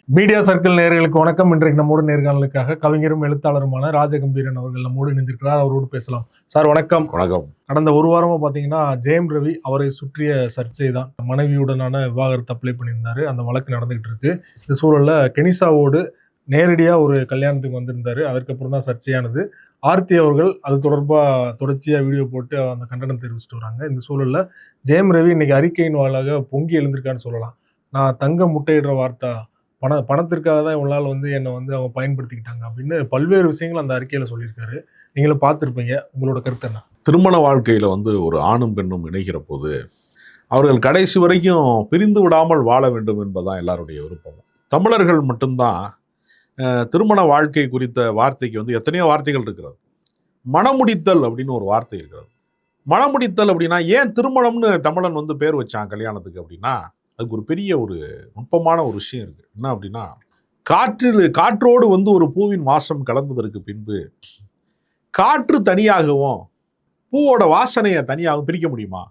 Media circle நேயர்களுக்கு வணக்கம். இன்றைக்கு நம்மோடு நேர்காணலுக்காக கவிஞரும் எழுத்தாளருமான ராஜகம்பீரன் அவர்கள் நம்மோடு இணைந்திருக்கிறார். அவரோடு பேசலாம். சார் வணக்கம். வணக்கம். கடந்த ஒரு வாரமா பாத்தீங்கன்னா ஜெயம் ரவி அவரை சுற்றிய சர்ச்சை தான். மனைவியுடனான விவாகரத்து அப்ளை பண்ணியிருந்தாரு. அந்த வழக்கு நடந்துகிட்டு இருக்கு. இந்த சூழல்ல கெனிசாவோடு நேரடியா ஒரு கல்யாணத்துக்கு வந்திருந்தாரு. அதற்கப்புறம் தான் சர்ச்சையானது. ஆர்த்தி அவர்கள் அது தொடர்பா தொடர்ச்சியா வீடியோ போட்டு அந்த கண்டனம் தெரிவிச்சுட்டு வராங்க. இந்த சூழல்ல ஜெயம் ரவி இன்னைக்கு அறிக்கையின் வாயிலாக பொங்கி எழுந்திருக்கான்னு சொல்லலாம். நான் தங்க முட்டையிடுற வார்த்தை பணத்திற்காக தான் இவ்வளவு நாள் என்னை அவங்க பயன்படுத்திக்கிட்டாங்க அப்படின்னு பல்வேறு விஷயங்கள் அந்த அறிக்கையில சொல்லியிருக்காரு. நீங்களும் பார்த்துருப்பீங்க. உங்களோட கருத்து என்ன? திருமண வாழ்க்கையில ஒரு ஆணும் பெண்ணும் இணைகிற போது அவர்கள் கடைசி வரைக்கும் பிரிந்து விடாமல் வாழ வேண்டும் என்பதுதான் எல்லாருடைய விருப்பம். தமிழர்கள் மட்டும்தான் திருமண வாழ்க்கை குறித்த வார்த்தைக்கு எத்தனையோ வார்த்தைகள் இருக்கிறது. மணமுடித்தல் அப்படின்னு ஒரு வார்த்தை இருக்கிறது. மணமுடித்தல் அப்படின்னா ஏன் திருமணம்னு தமிழன் பேர் வச்சான் கல்யாணத்துக்கு அப்படின்னா, அதுக்கு ஒரு பெரிய ஒரு நுட்பமான ஒரு விஷயம் இருக்கு. என்ன அப்படின்னா, காற்றோடு ஒரு பூவின் வாசம் கலந்ததற்கு பின்பு காற்று தனியாகவும் பூவோட வாசனையை தனியாகவும் பிரிக்க முடியுமா?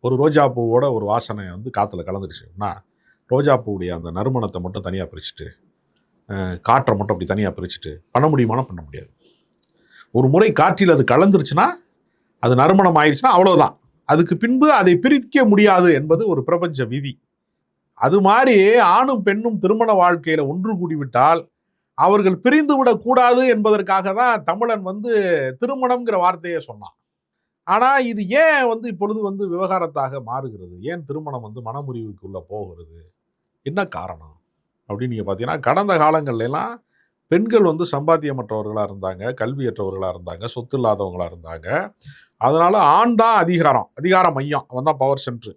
ஒரு ரோஜா பூவோட ஒரு வாசனை காற்றுல கலந்துருச்சுன்னா ரோஜா பூவுடைய அந்த நறுமணத்தை மட்டும் தனியாக பிரிச்சுட்டு காற்றை மட்டும் அப்படி தனியாக பிரிச்சுட்டு பண்ண முடியுமானா பண்ண முடியாது. ஒரு முறை காற்றில் அது கலந்துருச்சுன்னா, அது நறுமணம் ஆயிடுச்சுன்னா அவ்வளோதான். அதுக்கு பின்பு அதை பிரிக்க முடியாது என்பது ஒரு பிரபஞ்ச விதி. அது மாதிரி ஆணும் பெண்ணும் திருமண வாழ்க்கையில ஒன்று கூடிவிட்டால் அவர்கள் பிரிந்து விடக்கூடாது என்பதற்காக தான் தமிழன் திருமணம்ங்கிற வார்த்தையை சொன்னான். ஆனா இது ஏன் இப்பொழுது விவகாரத்தாக மாறுகிறது? ஏன் திருமணம் மனமுறிவுக்குள்ள போகிறது? என்ன காரணம் அப்படின்னு நீங்க பாத்தீங்கன்னா, கடந்த காலங்கள்ல எல்லாம் பெண்கள் சம்பாத்தியமற்றவர்களா இருந்தாங்க, கல்வியற்றவர்களா இருந்தாங்க, சொத்து இல்லாதவங்களா இருந்தாங்க. அதனால ஆண் தான் அதிகார மையம், அவன் தான் பவர் சென்ட்ரு.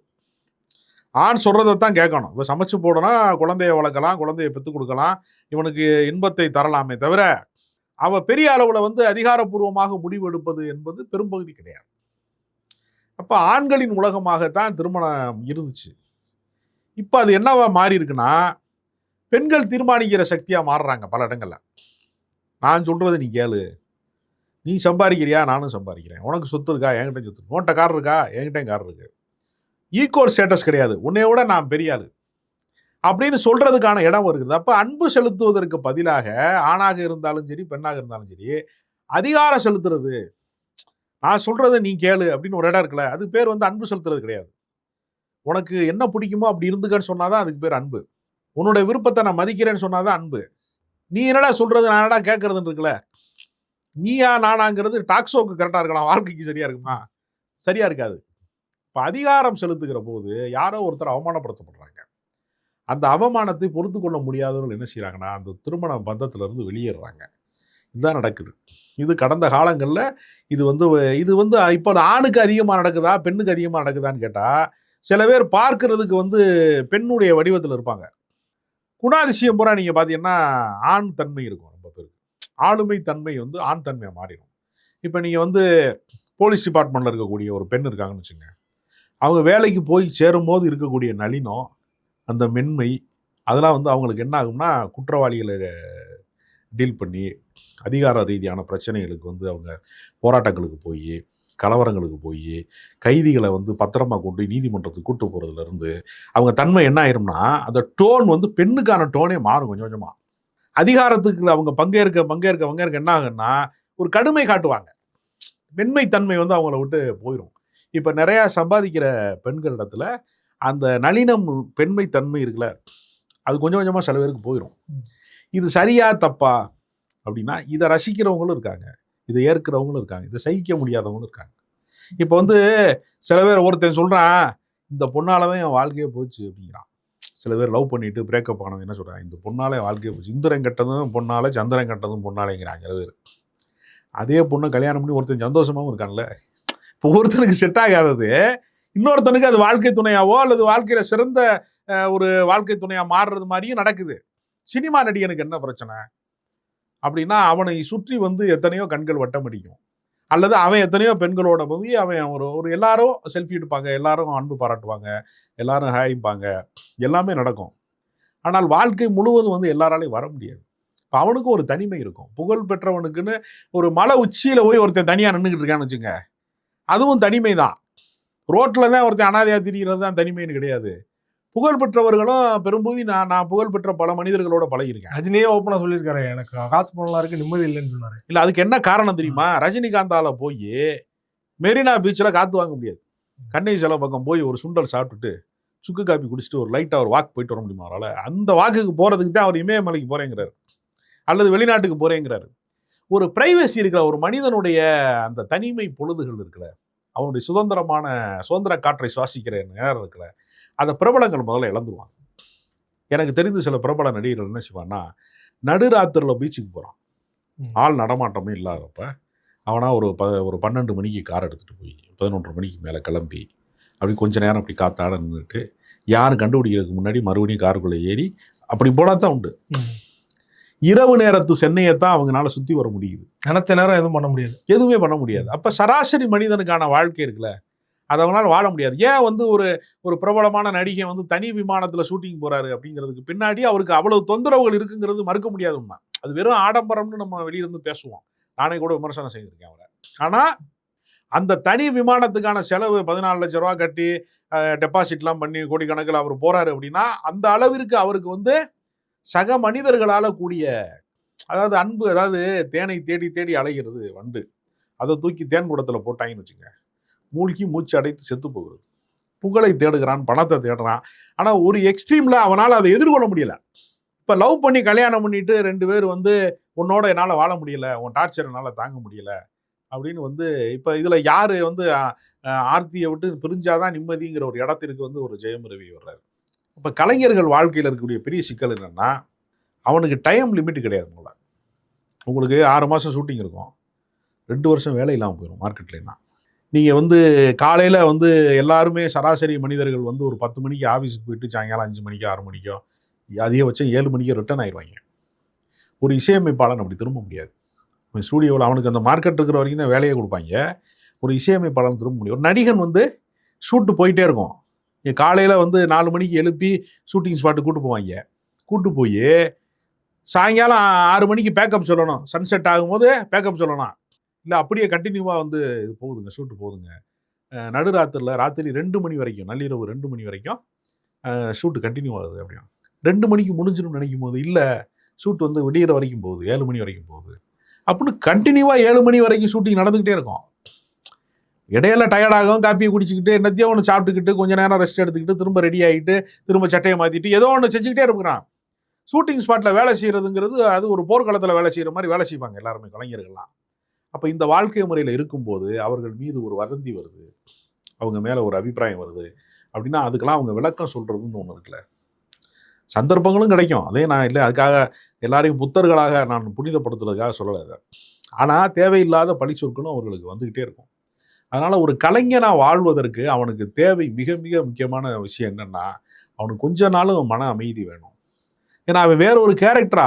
ஆண் சொல்றதைத்தான் கேட்கணும். இப்போ சமைச்சு போடனா குழந்தைய வளர்க்கலாம், குழந்தைய பெற்றுக் கொடுக்கலாம், இவனுக்கு இன்பத்தை தரலாமே தவிர அவ பெரிய அளவுல அதிகாரப்பூர்வமாக முடிவு எடுப்பது என்பது பெரும்பகுதி கிடையாது. அப்ப ஆண்களின் உலகமாகத்தான் திருமணம் இருந்துச்சு. இப்ப அது என்னவா மாறி இருக்குன்னா, பெண்கள் தீர்மானிக்கிற சக்தியா மாறுறாங்க பல இடங்கள்ல. நான் சொல்றது நீ கேளு, நீ சம்பாதிக்கிறியா, நானும் சம்பாதிக்கிறேன், உனக்கு சொத்து இருக்கா, என்கிட்ட சொத்து இருக்கு, உன்கிட்ட கார் இருக்கா, என்கிட்ட கார் இருக்கு, ஈக்குவல் ஸ்டேட்டஸ் கிடையாது, உன்னையோட நான் பெரிய ஆளு அப்படின்னு சொல்றதுக்கான இடம் வருகிறது. அப்ப அன்பு செலுத்துவதற்கு பதிலாக ஆணாக இருந்தாலும் சரி, பெண்ணாக இருந்தாலும் சரி, அதிகாரம் செலுத்துறது, நான் சொல்றதை நீ கேளு அப்படின்னு ஒரு இடம் இருக்குல்ல, அது பேர் அன்பு செலுத்துறது கிடையாது. உனக்கு என்ன பிடிக்குமோ அப்படி இருந்துக்கன்னு சொன்னாதான் அதுக்கு பேர் அன்பு. உன்னுடைய விருப்பத்தை நான் மதிக்கிறேன்னு சொன்னாதான் அன்பு. நீ என்னடா சொல்றது, நான் என்னடா கேட்கறதுன்னு இருக்குல்ல, நீயா நானாங்கிறது டாக்ஸோக்கு கரெக்டா இருக்கலாம், வாழ்க்கைக்கு சரியா இருக்குமா? சரியா இருக்காது. இப்போ அதிகாரம் செலுத்துகிற போது யாரோ ஒருத்தர் அவமானப்படுத்தப்படுறாங்க. அந்த அவமானத்தை பொறுத்து கொள்ள முடியாதவர்கள் என்ன செய்யறாங்கன்னா, அந்த திருமண பந்தத்திலிருந்து வெளியேறாங்க. இதுதான் நடக்குது. இது கடந்த காலங்களில் இது இப்போ ஆணுக்கு அதிகமாக நடக்குதா, பெண்ணுக்கு அதிகமாக நடக்குதான்னு கேட்டால், சில பேர் பார்க்கறதுக்கு பெண்ணுடைய வடிவத்தில் இருப்பாங்க. குணாதிசயம் பூரா நீங்கள் பார்த்தீங்கன்னா ஆண் தன்மை இருக்கும். ரொம்ப பேருக்கு ஆளுமை தன்மை ஆண் தன்மையாக மாறிடும். இப்போ நீங்கள் போலீஸ் டிபார்ட்மெண்ட்டில் இருக்கக்கூடிய ஒரு பெண் இருக்காங்கன்னு வச்சுங்க, அவங்க வேலைக்கு போய் சேரும்போது இருக்கக்கூடிய நளினம், அந்த மென்மை, அதெல்லாம் அவங்களுக்கு என்ன ஆகும்னா, குற்றவாளிகளை டீல் பண்ணி அதிகார ரீதியான பிரச்சனைகளுக்கு அவங்க போராட்டங்களுக்கு போய், கலவரங்களுக்கு போய், கைதிகளை பத்திரமா கொண்டு நீதிமன்றத்துக்கு கூட்டு போகிறதுலேருந்து அவங்க தன்மை என்ன ஆயிரும்னா, அந்த டோன் பெண்ணுக்கான டோனே மாறும் கொஞ்சம் கொஞ்சமாக. அதிகாரத்துக்கு அவங்க பங்கேற்க என்ன ஆகுன்னா, ஒரு கடுமை காட்டுவாங்க. மென்மை தன்மை அவங்கள விட்டு போயிடும். இப்போ நிறையா சம்பாதிக்கிற பெண்களிடத்துல அந்த நளினம், பெண்மை தன்மை இருக்குல்ல, அது கொஞ்சம் கொஞ்சமாக சில பேருக்கு போயிடும். இது சரியா தப்பா அப்படின்னா, இதை ரசிக்கிறவங்களும் இருக்காங்க, இதை ஏற்கிறவங்களும் இருக்காங்க, இதை சகிக்க முடியாதவங்களும் இருக்காங்க. இப்போ சில பேர் ஒருத்தன் சொல்கிறான், இந்த பொண்ணால தான் என் வாழ்க்கையே போச்சு அப்படிங்கிறான். சில பேர் லவ் பண்ணிட்டு பிரேக்கப் ஆனவங்க என்ன சொல்கிறாங்க, இந்த பொண்ணால என் வாழ்க்கையே போச்சு, இந்திரன் கெட்டதும் பொண்ணால, சந்திரன் கெட்டதும் பொண்ணாலேங்கிறாங்க சில பேர். அதே பொண்ணை கல்யாணம் பண்ணி ஒருத்தன் சந்தோஷமாகவும் இருக்கான்ல. இப்போ ஒருத்தனுக்கு செட் ஆகாதது இன்னொருத்தனுக்கு அது வாழ்க்கை துணையாவோ அல்லது வாழ்க்கையில சிறந்த ஒரு வாழ்க்கை துணையா மாறுறது மாதிரியும் நடக்குது. சினிமா நடிகனுக்கு என்ன பிரச்சனை அப்படின்னா, அவனை சுற்றி எத்தனையோ கண்கள் வட்டம் அடிக்கும், அல்லது அவன் எத்தனையோ பெண்களோட அவன் ஒரு எல்லாரும் செல்ஃபி எடுப்பாங்க, எல்லாரும் அன்பு பாராட்டுவாங்க, எல்லாரும் ஹாய்ப்பாங்க, எல்லாமே நடக்கும். ஆனால் வாழ்க்கை முழுவதும் எல்லாராலையும் வர முடியாது. இப்போ அவனுக்கும் ஒரு தனிமை இருக்கும். புகழ் பெற்றவனுக்குன்னு ஒரு மலை உச்சியில போய் ஒருத்தன் தனியாக நின்றுக்கிட்டு இருக்கான்னு வச்சுங்க, அதுவும் தனிமை தான். ரோட்டில் தான் ஒருத்தன் அனாதையாக திரிகிறது தான் தனிமைன்னு கிடையாது. புகழ் பெற்றவர்களும் பெரும்பகுதி நான் புகழ் பெற்ற பல மனிதர்களோட பழகிருக்கேன். ரஜினியே ஓப்பனா சொல்லியிருக்காரு, எனக்கு காசு பணம்லாம் இருக்கு, நிம்மதி இல்லைன்னு சொன்னாரு. இல்ல அதுக்கு என்ன காரணம் தெரியுமா? ரஜினிகாந்தால போய் மெரினா பீச்சில் காத்து வாங்க முடியாது. கண்ணை சில பக்கம் போய் ஒரு சுண்டல் சாப்பிட்டுட்டு சுக்கு காப்பி குடிச்சிட்டு ஒரு லைட்டா ஒரு வாக் போயிட்டு வர முடியுமா அவரால்? அந்த வாக்குக்கு போறதுக்கு தான் அவர் இமயமலைக்கு போறேங்கிறாரு, அல்லது வெளிநாட்டுக்கு போறேங்கிறாரு. ஒரு பிரைவசி இருக்கிற ஒரு மனிதனுடைய அந்த தனிமை பொழுதுகள் இருக்குல்ல, அவனுடைய சுதந்திர காற்றை சுவாசிக்கிற நேரம் இருக்குல்ல, அதை பிரபலங்கள் முதல்ல இழந்துருவாங்க. எனக்கு தெரிந்து சில பிரபல நடிகர்கள் என்ன செய்வான்னா, நடுராத்திரில பீச்சுக்கு போகிறான், ஆள் நடமாட்டமே இல்லாதப்ப அவனா ஒரு 12 மணிக்கு கார் எடுத்துகிட்டு போய் 11 மணிக்கு மேலே கிளம்பி அப்படி கொஞ்ச நேரம் அப்படி காத்தாட நின்றுட்டு யாரும் கண்டுபிடிக்கிறதுக்கு முன்னாடி மறுபடியும் காருக்குள்ளே ஏறி அப்படி போனால் தான் உண்டு. இரவு நேரத்து சென்னையை தான் அவங்களால சுற்றி வர முடியுது. நினச்ச நேரம் எதுவும் பண்ண முடியாது, எதுவுமே பண்ண முடியாது. அப்போ சராசரி மனிதனுக்கான வாழ்க்கை இருக்குல்ல, அது அவங்களால வாழ முடியாது. ஏன் வந்து ஒரு பிரபலமான நடிகை வந்து தனி விமானத்தில் ஷூட்டிங் போகிறாரு அப்படிங்கிறதுக்கு பின்னாடி அவருக்கு அவ்வளவு தொந்தரவுகள் இருக்குங்கிறது மறுக்க முடியாது உண்மை. அது வெறும் ஆடம்பரம்னு நம்ம வெளியிருந்து பேசுவோம், நானே கூட விமர்சனம் செய்திருக்கேன் அவரை. ஆனால் அந்த தனி விமானத்துக்கான செலவு 14 லட்ச ரூபா கட்டி டெபாசிட்லாம் பண்ணி கோடிக்கணக்கில் அவர் போகிறாரு அப்படின்னா அந்த அளவிற்கு அவருக்கு வந்து சக மனிதர்களால் கூடிய, அதாவது அன்பு, அதாவது தேனை தேடி தேடி அலைகிறது வண்டு, அதை தூக்கி தேன் குடத்தில் போட்டாங்கன்னு வச்சுங்க, மூழ்கி மூச்சு அடைத்து செத்து போகிறது. புகழை தேடுகிறான், பணத்தை தேடுறான். ஆனால் ஒரு எக்ஸ்ட்ரீமில் அவனால் அதை எதிர்கொள்ள முடியலை. இப்போ லவ் பண்ணி கல்யாணம் பண்ணிட்டு 2 பேர் வந்து உன்னோட என்னால் வாழ முடியலை, உன் டார்ச்சர் என்னால் தாங்க முடியலை அப்படின்னு வந்து இப்போ இதில் யார் வந்து ஆர்த்தியை விட்டு பிரிஞ்சாதான் நிம்மதிங்கிற ஒரு இடத்திற்கு வந்து ஒரு ஜெயம் ரவி வர்றாரு. இப்போ கலைஞர்கள் வாழ்க்கையில் இருக்கக்கூடிய பெரிய சிக்கல் என்னென்னா, அவனுக்கு டைம் லிமிட் கிடையாது. உங்களுக்கு 6 மாதம் ஷூட்டிங் இருக்கும், 2 வருஷம் வேலை இல்லாமல் போயிடும் மார்க்கெட்லன்னா. நீங்கள் வந்து காலையில் வந்து எல்லாருமே சராசரி மனிதர்கள் வந்து ஒரு 10 மணிக்கு ஆஃபீஸுக்கு போயிட்டு சாயங்காலம் 5 மணிக்கோ 6 மணிக்கோ அதிகபட்சம் 7 மணிக்கோ ரிட்டர்ன் ஆயிடுவாங்க. ஒரு இசையமைப்பாளன் அப்படி திரும்ப முடியாது. ஸ்டூடியோவில் அவனுக்கு அந்த மார்க்கெட் இருக்கிற வரைக்கும் தான் வேலையை கொடுப்பாங்க. ஒரு இசையமைப்பாளன் திரும்ப முடியும். ஒரு நடிகன் வந்து ஷூட்டு போயிட்டே இருக்கும். காலையில் வந்து 4 மணிக்கு எழுப்பி ஷூட்டிங் ஸ்பாட்டு கூட்டு போவாங்க. கூட்டு போய் சாயங்காலம் 6 மணிக்கு பேக்கப் சொல்லணும், சன்செட் ஆகும்போது பேக்கப் சொல்லணும். இல்லை அப்படியே கண்டினியூவாக வந்து இது போகுதுங்க, ஷூட்டு போகுதுங்க. நடுராத்திரில் ராத்திரி 2 மணி வரைக்கும், நள்ளிரவு 2 மணி வரைக்கும் ஷூட்டு கண்டினியூ ஆகுது. அப்படியும் 2 மணிக்கு முடிஞ்சிடும் நினைக்கும் போது இல்லை, ஷூட் வந்து விடிகிற வரைக்கும் போகுது, 7 மணி வரைக்கும் போகுது அப்படின்னு கண்டினியூவாக 7 மணி வரைக்கும் ஷூட்டிங் நடந்துக்கிட்டே இருக்கும். இடையில டயர்டாகவும் காப்பியை குடிச்சிக்கிட்டு என்னத்தையோ ஒன்று சாப்பிட்டுக்கிட்டு கொஞ்சம் நேரம் ரெஸ்ட் எடுத்துக்கிட்டு திரும்ப ரெடி ஆகிட்டு திரும்ப சட்டையை மாற்றிட்டு ஏதோ ஒன்று செஞ்சுக்கிட்டே இருக்கிறான். ஷூட்டிங் ஸ்பாட்டில் வேலை செய்கிறதுங்கிறது அது ஒரு போர்க்களத்தில் வேலை செய்கிற மாதிரி வேலை செய்வாங்க எல்லாருமே, கலைஞர்கள்லாம். அப்போ இந்த வாழ்க்கை முறையில் இருக்கும்போது அவர்கள் மீது ஒரு வதந்தி வருது, அவங்க மேலே ஒரு அபிப்பிராயம் வருது அப்படின்னா அதுக்கெல்லாம் அவங்க விளக்கம் சொல்கிறதுன்னு ஒன்று இருக்குல்ல. சந்தர்ப்பங்களும் கிடைக்கும், அதே நான் இல்லை அதுக்காக எல்லாரையும் புத்தர்களாக நான் புனிதப்படுத்துறதுக்காக சொல்லலை அதை. ஆனால் தேவையில்லாத பழி சொற்களும் அவர்களுக்கு வந்துக்கிட்டே இருக்கும். அதனால் ஒரு கலைஞனாக வாழ்வதற்கு அவனுக்கு தேவை மிக மிக முக்கியமான விஷயம் என்னென்னா, அவனுக்கு கொஞ்ச நாளும் மன அமைதி வேணும். ஏன்னா அவன் வேற ஒரு கேரக்டரா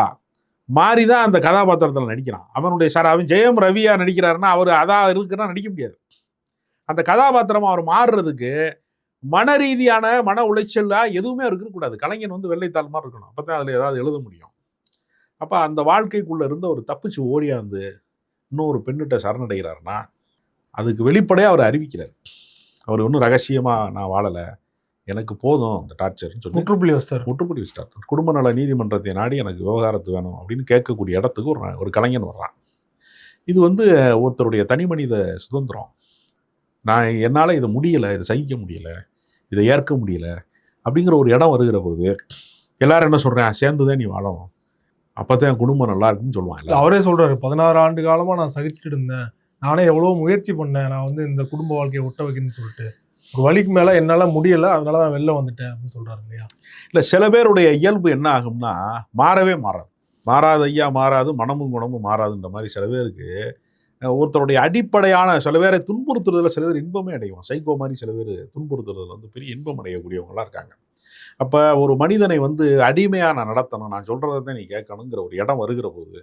மாறி தான் அந்த கதாபாத்திரத்தில் நடிக்கிறான். அவன் ஜெயம் ரவியாக நடிக்கிறாருன்னா அவர் அதான் இருக்குன்னா நடிக்க முடியாது. அந்த கதாபாத்திரமாக அவர் மாறுறதுக்கு மன ரீதியான மன உளைச்சலாக எதுவுமே இருக்கக்கூடாது. கலைஞன் வந்து வெள்ளைத்தாள் மாதிரி இருக்கணும், அப்போ தான் அதில் ஏதாவது எழுத முடியும். அப்போ அந்த வாழ்க்கைக்குள்ளே இருந்து ஒரு தப்பிச்சு ஓடியா வந்து இன்னொரு பெண்ணிட்ட சரணடைகிறாருன்னா அதுக்கு வெளிப்படையாக அவர் அறிவிக்கிறார். அவர் ஒன்றும் ரகசியமாக நான் வாழலை, எனக்கு போதும் அந்த டார்ச்சர்னு சொல்லி முற்றுப்புள்ளி வச்சிட்டார். குடும்ப நல நீதிமன்றத்தை நாடி எனக்கு விவகாரத்து வேணும் அப்படின்னு கேட்கக்கூடிய இடத்துக்கு ஒரு கலைஞன் வர்றான். இது வந்து ஒருத்தருடைய தனி மனித சுதந்திரம். என்னால் இதை முடியலை, இதை சகிக்க முடியலை, இதை ஏற்க முடியல அப்படிங்கிற ஒரு இடம் வருகிற போது எல்லாரும் என்ன சொல்கிறேன், சேர்ந்துதான் நீ வாழணும், அப்போ தான் என் குடும்பம் நல்லா இருக்குன்னு சொல்லுவாங்க. அவரே சொல்கிறாரு, 16 ஆண்டு காலமாக நான் சகிச்சுட்டு இருந்தேன், நானே எவ்வளோ முயற்சி பண்ணேன், நான் வந்து இந்த குடும்ப வாழ்க்கையை ஒட்ட வைக்கணும்னு சொல்லிட்டு ஒரு வழிக்கு மேலே என்னால் முடியலை, அதனால தான் வெளில வந்துட்டேன் அப்படின்னு சொல்கிறாரு இல்லையா. இல்லை, சில பேருடைய இயல்பு என்ன ஆகும்னா மாறவே மாறாது ஐயா, மாறாது, மனமும் குணமும் மாறாதுன்ற மாதிரி சில பேருக்கு ஒருத்தருடைய அடிப்படையான, சில பேரை துன்புறுத்துறதுல சில பேர் இன்பமே அடையும். சைக்கோ மாதிரி சில பேர் துன்புறுத்துறதுல வந்து பெரிய இன்பம் அடையக்கூடியவங்களாம் இருக்காங்க. அப்போ ஒரு மனிதனை வந்து அடிமையாக நான் நடத்தணும், நான் சொல்கிறத தான் நீ கேட்கணுங்கிற ஒரு இடம் வருகிற போது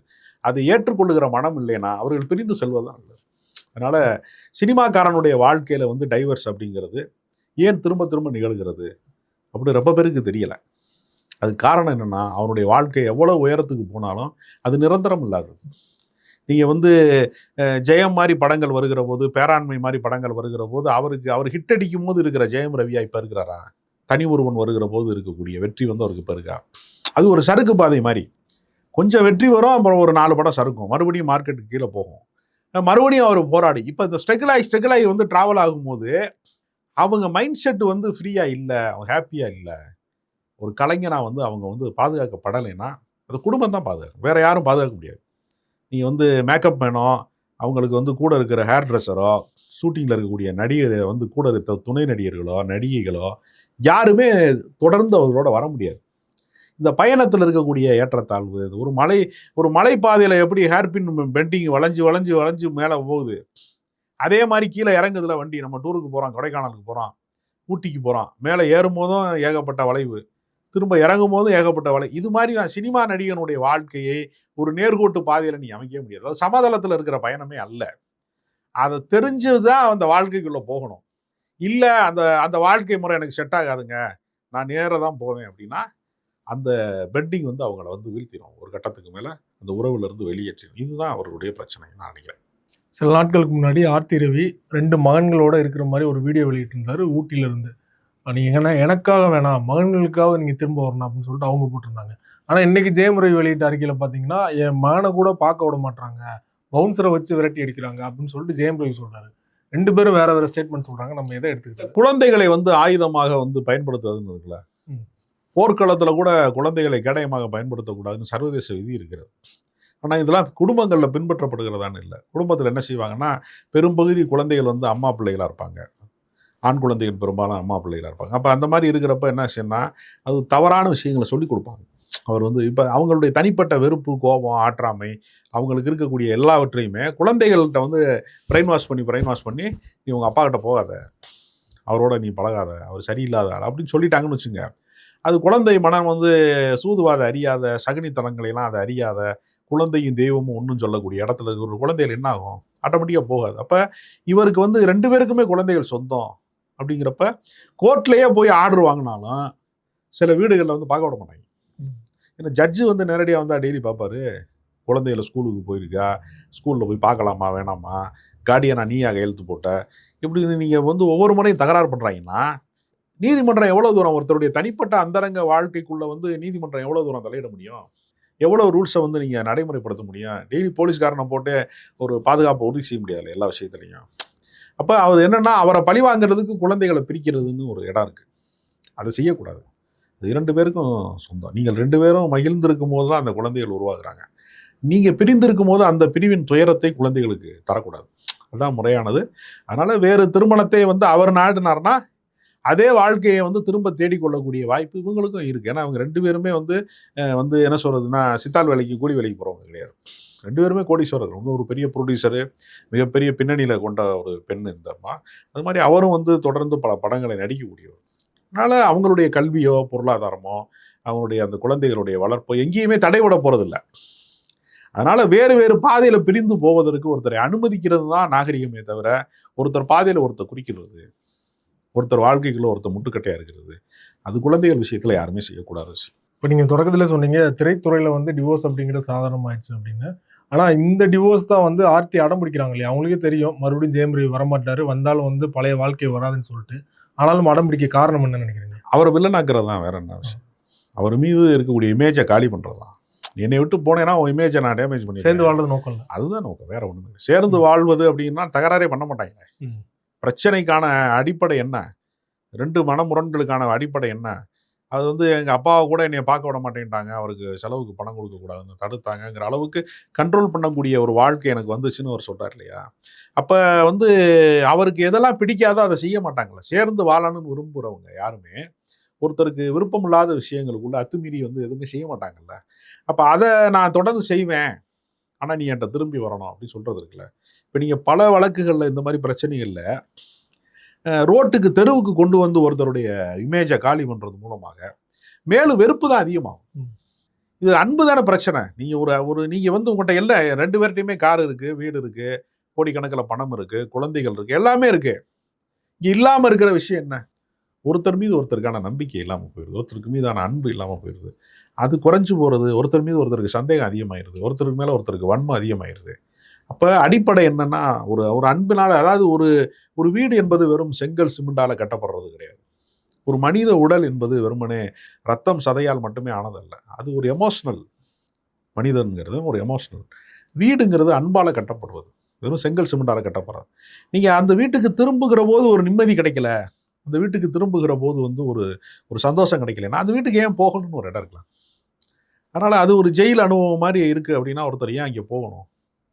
அதை ஏற்றுக்கொள்ளுகிற மனம் இல்லைன்னா அவர்கள் பிரிந்து செல்வதுதான் நல்லது. அதனால் சினிமாக்காரனுடைய வாழ்க்கையில் வந்து டைவர்ஸ் அப்படிங்கிறது ஏன் திரும்ப திரும்ப நிகழ்கிறது அப்படி ரொம்ப பேருக்கு தெரியலை. அது காரணம் என்னென்னா, அவனுடைய வாழ்க்கை எவ்வளோ உயரத்துக்கு போனாலும் அது நிரந்தரம் இல்லாது. நீங்கள் வந்து ஜெயம் மாதிரி படங்கள் வருகிற போது, பேராண்மை மாதிரி படங்கள் வருகிற போது அவர் ஹிட் அடிக்கும் போது இருக்கிற ஜெயம் ரவியா இப்போ இருக்கிறாரா? தனி ஒருவன் வருகிற போது இருக்கக்கூடிய வெற்றி வந்து அவருக்கு இப்போ இருக்கா. அது ஒரு சறுக்கு பாதை மாதிரி. கொஞ்சம் வெற்றி வரும், அப்புறம் ஒரு 4 படம் சறுக்கும், மறுபடியும் மார்க்கெட்டுக்கு கீழே போகும், மறுபடியும் அவர் போராடி. இப்போ இந்த ஸ்ட்ரகிள் ஆகி வந்து ட்ராவல் ஆகும்போது அவங்க மைண்ட் செட் வந்து ஃப்ரீயாக இல்லை, அவங்க ஹாப்பியாக இல்லை. ஒரு கலைஞனா வந்து அவங்க வந்து பாதுகாக்கப்படலைன்னா அது குடும்பம் தான் பாதுகாக்கும், வேற யாரும் பாதுகாக்க முடியாது. நீங்கள் வந்து மேக்கப் மேனோ, அவங்களுக்கு வந்து கூட இருக்கிற ஹேர் ட்ரெஸ்ஸரோ, ஷூட்டிங்கில் இருக்கக்கூடிய நடிகர் வந்து கூட இருக்க துணை நடிகர்களோ நடிகைகளோ யாருமே தொடர்ந்து அவர்களோட வர முடியாது. இந்த பயணத்தில் இருக்கக்கூடிய ஏற்றத்தாழ்வு, ஒரு மலை பாதையில் எப்படி ஹேர்பின் பெண்டிங் வளைஞ்சு வளைஞ்சு வளைஞ்சு மேலே போகுது, அதே மாதிரி கீழே இறங்குதுல வண்டி. நம்ம டூருக்கு போகிறோம், கொடைக்கானலுக்கு போகிறோம், ஊட்டிக்கு போகிறோம், மேலே ஏறும் போதும் ஏகப்பட்ட வளைவு, திரும்ப இறங்கும் போதும் ஏகப்பட்ட வளைவு. இது மாதிரி தான் சினிமா நடிகனுடைய வாழ்க்கையை ஒரு நேர்கோட்டு பாதையில் நீ அமைக்க முடியாது. அது சமதளத்தில் இருக்கிற பயணமே அல்ல. அதை தெரிஞ்சுதான் அந்த வாழ்க்கைக்குள்ளே போகணும். இல்லை அந்த வாழ்க்கை முறை எனக்கு செட் ஆகாதுங்க, நான் நேராக தான் போவேன் அப்படின்னா அந்த பெட்டிங் வந்து அவங்கள வந்து வீழ்த்திடும், ஒரு கட்டத்துக்கு மேலே அந்த உறவுல இருந்து வெளியேற்றிடும். இதுதான் அவர்களுடைய பிரச்சனை நான் நினைக்கிறேன். சில நாட்களுக்கு முன்னாடி ஆர்த்தி ரவி 2 மகன்களோட இருக்கிற மாதிரி ஒரு வீடியோ வெளியிட்டிருந்தாரு ஊட்டியிலிருந்து. நீங்கள் எனக்காக வேணாம், மகன்களுக்காக நீங்கள் திரும்ப வரணும் அப்படின்னு சொல்லிட்டு அவங்க போட்டிருந்தாங்க. ஆனால் இன்னைக்கு ஜெயம் ரவி வெளியிட்ட அறிக்கையில் பார்த்தீங்கன்னா, என் மகனை கூட பார்க்க விட மாட்டாங்க, பவுன்சரை வச்சு விரட்டி அடிக்கிறாங்க அப்படின்னு சொல்லிட்டு ஜெயம் ரவி சொல்றாரு. 2 பேரும் வேற வேற ஸ்டேட்மெண்ட் சொல்றாங்க. நம்ம எதை எடுத்துக்கிட்டோம்? குழந்தைகளை வந்து ஆயுதமாக வந்து பயன்படுத்துறதுன்னு இருக்குல்ல, போர்க்களத்தில் கூட குழந்தைகளை கேடயமாக பயன்படுத்தக்கூடாதுன்னு சர்வதேச விதி இருக்கிறது. ஆனால் இதெல்லாம் குடும்பங்களில் பின்பற்றப்படுகிறதான்னு இல்லை. குடும்பத்தில் என்ன செய்வாங்கன்னா, பெரும்பகுதி குழந்தைகள் வந்து அம்மா பிள்ளைகளாக இருப்பாங்க, ஆண் குழந்தைகள் பெரும்பாலும் அம்மா பிள்ளைகளாக இருப்பாங்க. அப்போ அந்த மாதிரி இருக்கிறப்ப என்ன செய்யணும்னா, அது தவறான விஷயங்களை சொல்லிக் கொடுப்பாங்க. அவர் வந்து இப்போ அவங்களுடைய தனிப்பட்ட வெறுப்பு, கோபம், ஆற்றாமை, அவங்களுக்கு இருக்கக்கூடிய எல்லாவற்றையுமே குழந்தைகள்கிட்ட வந்து பிரெயின் வாஷ் பண்ணி நீ உங்கள் அப்பா கிட்ட போகாத, அவரோட நீ பழகாத, அவர் சரியில்லாத ஆள் அப்படின்னு சொல்லிட்டாங்கன்னு வச்சுங்க. அது குழந்தை மனம் வந்து சூதுவாத அறியாத, சகுனித்தனங்களையெல்லாம் அதை அறியாத, குழந்தையும் தெய்வமும் ஒன்றும் சொல்லக்கூடிய இடத்துல இருக்கிற ஒரு குழந்தைகள் என்ன ஆகும், ஆட்டோமேட்டிக்காக போகாது. அப்போ இவருக்கு வந்து 2 பேருக்குமே குழந்தைகள் சொந்தம் அப்படிங்கிறப்ப கோர்ட்லேயே போய் ஆர்டர் வாங்கினாலும் சில வீடுகளில் வந்து பார்க்க விட மாட்டாங்க. ஏன்னா ஜட்ஜு வந்து நேரடியாக வந்தால் டெய்லி பார்ப்பாரு, குழந்தைகளை ஸ்கூலுக்கு போயிருக்கா, ஸ்கூலில் போய் பார்க்கலாமா வேணாமா, கார்டியனா நீயா கையெழுத்து போட்ட, இப்படின்னு நீங்கள் வந்து ஒவ்வொரு முறையும் தகராறு பண்ணுறாங்கன்னா நீதிமன்றம் எவ்வளோ தூரம் ஒருத்தருடைய தனிப்பட்ட அந்தரங்க வாழ்க்கைக்குள்ளே வந்து நீதிமன்றம் எவ்வளோ தூரம் தலையிட முடியும், எவ்வளோ ரூல்ஸை வந்து நீங்கள் நடைமுறைப்படுத்த முடியும்? டெய்லி போலீஸ்காரனை போட்டு ஒரு பாதுகாப்பை உறுதி செய்ய முடியாது எல்லா விஷயத்துலையும். அப்போ அது என்னென்னா, அவரை பழி வாங்கிறதுக்கு குழந்தைகளை பிரிக்கிறதுன்னு ஒரு இடம் இருக்குது. அதை செய்யக்கூடாது. அது 2 பேருக்கும் சொந்தம். நீங்கள் 2 பேரும் மகிழ்ந்திருக்கும் போது தான் அந்த குழந்தைகள் உருவாகுறாங்க. நீங்கள் பிரிந்திருக்கும் போது அந்த பிரிவின் துயரத்தை குழந்தைகளுக்கு தரக்கூடாது. அதுதான் முறையானது. அதனால் வேறு திருமணத்தை வந்து அவர் நாடினார்னா அதே வாழ்க்கையை வந்து திரும்ப தேடிக்கொள்ளக்கூடிய வாய்ப்பு இவங்களுக்கும் இருக்குது. ஏன்னா அவங்க 2 பேருமே வந்து என்ன சொல்கிறதுனா, சித்தாள் வேலைக்கு கூலி வேலைக்கு போகிறவங்க கிடையாது. 2 பேருமே கோடீஸ்வரர்கள். வந்து ஒரு பெரிய ப்ரொடியூசரு, மிகப்பெரிய பின்னணியில் கொண்ட ஒரு பெண் இந்த அம்மா. அது மாதிரி அவரும் வந்து தொடர்ந்து பல படங்களை நடிக்கக்கூடியவர். அதனால் அவங்களுடைய கல்வியோ பொருளாதாரமோ அவங்களுடைய அந்த குழந்தைகளுடைய வளர்ப்போ எங்கேயுமே தடைவிட போகிறதில்ல. அதனால் வேறு வேறு பாதையில் பிரிந்து போவதற்கு ஒருத்தரை அனுமதிக்கிறது தான் நாகரிகமே தவிர, ஒருத்தர் பாதையில் ஒருத்தர் குறிக்கிறது, ஒருத்தர் வாழ்க்கைக்குள்ள ஒருத்தர் முட்டுக்கட்டையாக இருக்கிறது, அது குழந்தைகள் விஷயத்தில் யாருமே செய்யக்கூடாத விஷயம். இப்போ நீங்கள் தொடக்கத்தில் சொன்னீங்க திரைத்துறையில் வந்து டிவோர்ஸ் அப்படிங்கிறது சாதாரணமாயிடுச்சு அப்படின்னு. ஆனால் இந்த டிவோர்ஸ் தான் வந்து ஆர்த்தி அடம் பிடிக்கிறாங்க இல்லையா? அவங்களுக்கே தெரியும் மறுபடியும் ஜெயம் ரவி வரமாட்டார், வந்தாலும் வந்து பழைய வாழ்க்கை வராதுன்னு சொல்லிட்டு. ஆனாலும் அடம் பிடிக்க காரணம் என்ன நினைக்கிறீங்க? அவரை வில்லனாக்குறது தான், வேற என்ன விஷயம்? அவர் மீது இருக்கக்கூடிய இமேஜை காலி பண்ணுறது தான். என்னை விட்டு போனேன்னா உன் இமேஜை நான் டேமேஜ் பண்ணி சேர்ந்து வாழ்றது நோக்கம் இல்லை. அதுதான் நோக்கம், வேற ஒன்றும் இல்லை. சேர்ந்து வாழ்வது அப்படின்னா தகராறே பண்ண மாட்டாங்க. பிரச்சனைக்கான அடிப்படை என்ன, 2 மனமுரண்களுக்கான அடிப்படை என்ன? அது வந்து எங்கள் அப்பாவை கூட என்னை பார்க்க விட மாட்டேன்ட்டாங்க, அவருக்கு செலவுக்கு பணம் கொடுக்கக்கூடாதுன்னு தடுத்தாங்கங்கிற அளவுக்கு கண்ட்ரோல் பண்ணக்கூடிய ஒரு வாழ்க்கை எனக்கு வந்துச்சுன்னு அவர் சொல்கிறார் இல்லையா? அப்போ வந்து அவருக்கு எதெல்லாம் பிடிக்காதோ அதை செய்ய மாட்டாங்களே. சேர்ந்து வாழணும்னு விரும்புகிறவங்க யாருமே ஒருத்தருக்கு விருப்பம் இல்லாத விஷயங்களுக்குள்ள அத்துமீறி வந்து எதுவுமே செய்ய மாட்டாங்கல்ல. அப்போ அதை நான் தொடர்ந்து செய்வேன், ஆனால் நீ என்கிட்ட திரும்பி வரணும் அப்படின்னு சொல்கிறது இருக்குல்ல. இப்போ நீங்கள் பல வழக்குகளில் இந்த மாதிரி பிரச்சனைகளில் ரோட்டுக்கு தெருவுக்கு கொண்டு வந்து ஒருத்தருடைய இமேஜை காலி பண்ணுறது மூலமாக மேலும் வெறுப்பு தான் அதிகமாகும். இது அன்பு தானே பிரச்சனை. நீங்கள் நீங்கள் வந்து உங்கள்கிட்ட எல்லாம் 2 பேர்கிட்டையுமே கார் இருக்குது, வீடு இருக்குது, கோடிக்கணக்கில் பணம் இருக்குது, குழந்தைகள் இருக்குது, எல்லாமே இருக்குது. இங்கே இல்லாமல் இருக்கிற விஷயம் என்ன? ஒருத்தர் மீது ஒருத்தருக்கான நம்பிக்கை இல்லாமல் போயிடுது, ஒருத்தருக்கு மீதான அன்பு இல்லாமல் போயிடுது, அது குறைஞ்சு போகிறது, ஒருத்தர் மீது ஒருத்தருக்கு சந்தேகம் அதிகமாகிடுது, ஒருத்தருக்கு மேலே ஒருத்தருக்கு வன்மம் அதிகமாகிடுது. அப்போ அடிப்படை என்னன்னா, ஒரு அன்பினால், அதாவது ஒரு வீடு என்பது வெறும் செங்கல் சிமெண்டால் கட்டப்படுறது கிடையாது. ஒரு மனித உடல் என்பது வெறுமனே ரத்தம் சதையால் மட்டுமே ஆனதல்ல. அது ஒரு எமோஷனல். மனிதன்கிறது ஒரு எமோஷனல். வீடுங்கிறது அன்பால் கட்டப்படுவது, வெறும் செங்கல் சிமெண்டால் கட்டப்படுறது. நீங்கள் அந்த வீட்டுக்கு திரும்புகிற போது ஒரு நிம்மதி கிடைக்கல, அந்த வீட்டுக்கு திரும்புகிற போது வந்து ஒரு சந்தோஷம் கிடைக்கலன்னா அந்த வீட்டுக்கு ஏன் போகணும்னு ஒரு இடம் இருக்கலாம். அதனால் அது ஒரு ஜெயில் அனுபவம் மாதிரி இருக்குது அப்படின்னா ஒருத்தர் ஏன் அங்கே போகணும்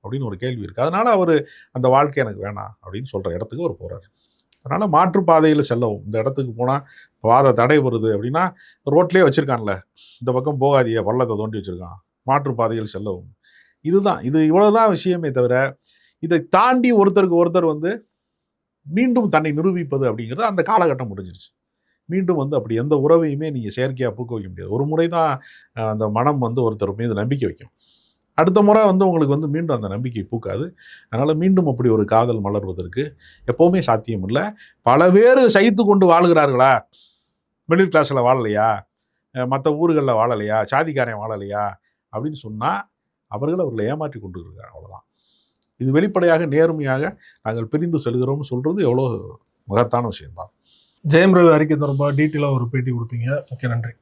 அப்படின்னு ஒரு கேள்வி இருக்குது. அதனால் அவர் அந்த வாழ்க்கை எனக்கு வேணாம் அப்படின்னு சொல்கிற இடத்துக்கு அவர் போகிறார். அதனால் மாற்றுப்பாதையில் செல்லவும், இந்த இடத்துக்கு போனால் பாதை தடை வருது அப்படின்னா ரோட்லேயே வச்சுருக்கான்ல, இந்த பக்கம் போகாதீங்க, பள்ளத்தை தோண்டி வச்சுருக்கான், மாற்றுப்பாதையில் செல்லவும். இதுதான், இது இவ்வளோதான் விஷயமே தவிர இதை தாண்டி ஒருத்தருக்கு ஒருத்தர் வந்து மீண்டும் தன்னை நிரூபிப்பது அப்படிங்கிறது அந்த காலகட்டம் முடிஞ்சிருச்சு. மீண்டும் வந்து அப்படி எந்த உறவையுமே நீங்கள் செயற்கையாக பூக்க வைக்க முடியாது. ஒரு முறை தான் அந்த மனம் வந்து ஒருத்தர் மீது நம்பிக்கை வைக்கும். அடுத்த முறை வந்து உங்களுக்கு வந்து மீண்டும் அந்த நம்பிக்கை பூக்காது. அதனால் மீண்டும் அப்படி ஒரு காதல் மலர்வதற்கு எப்போவுமே சாத்தியம் இல்லை. பல பேர் சகித்து கொண்டு வாழுகிறார்களா? மிடில் கிளாஸில் வாழலையா, மற்ற ஊர்களில் வாழலையா, சாதிக்காரன் வாழலையா அப்படின்னு சொன்னால் அவர்களை ஏமாற்றி கொண்டு இருக்கிறார். அவ்வளோதான். இது வெளிப்படையாக நேர்மையாக நாங்கள் பிரிந்து செல்கிறோம்னு சொல்கிறது எவ்வளோ மகத்தான விஷயம்தான். ஜெயம் ரவி அறிக்கை தொடர்பாக டீட்டெயிலாக ஒரு பேட்டி கொடுத்தீங்க. ஓகே, நன்றி.